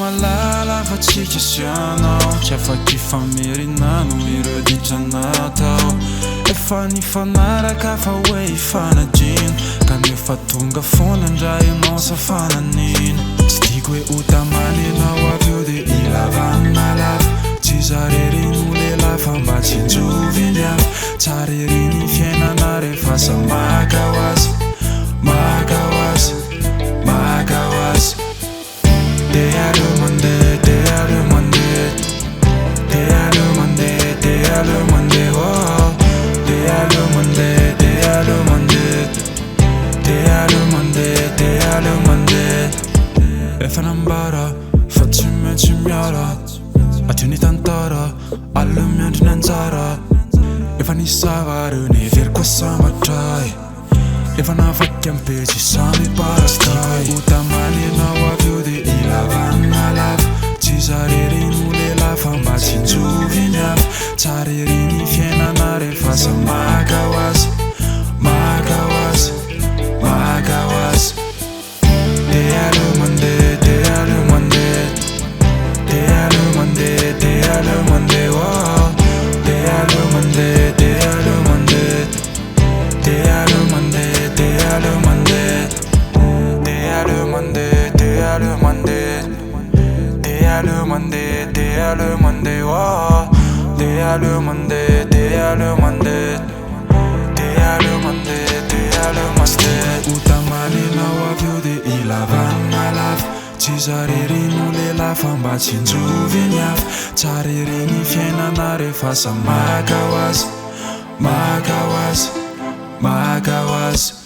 malala fa tsika sy anao tsy afaky famerina no ireo ditranatao efa nifanaraka fa hoe hifanajina kanefa tonga foana ndra ianao safananina tsy tiako hoe ho tamaninao avy eo dia ilavana lava tsy zareriny ho lehilahy fa mba tsy injoviny avy tsara iriny fiainana rehefa samaka ho azy maka ho azy maka ho azy Aleo Mandeha, Aleo Mandeha, Aleo Mandeha, Aleo Mandeha, oh. Aleo Mandeha, Aleo Mandeha, Aleo Mandeha, Aleo Mandeha. Efa nambara fa tsy maintsy miara adio ny tantara aleo miandry ny anjara efa nisava reo ny heveriko asamatray efa navaky ampetsy samy paraskay ho tamaninao avy eo dia ilavana lava tsy zareriny ho lehilahy fa mba tsy injoviny avy tsara iriny fiainana rehefa samaka ho azy maka ho azy maka ho azy Aleo Mandeha, Aleo Mandeha, Aleo Mandeha, Aleo Mandeha, oh. Aleo Mandeha, Aleo Mandeha, Aleo Mandeha, Aleo Mandeha, Aleo Mandeha, Aleo Mandeha, Aleo Mandeha, Aleo Mandeha, oh. Aleo Mandeha, Aleo Mandeha, Aleo Mandeha, Aleo Mandeha. Utamanina avy eo dia ilavana lava tsy zareriny ho lehilahy fa mba tsy injoviny avy tsara iriny fiainana rehefa samaka ho azy maka ho azy maka ho azy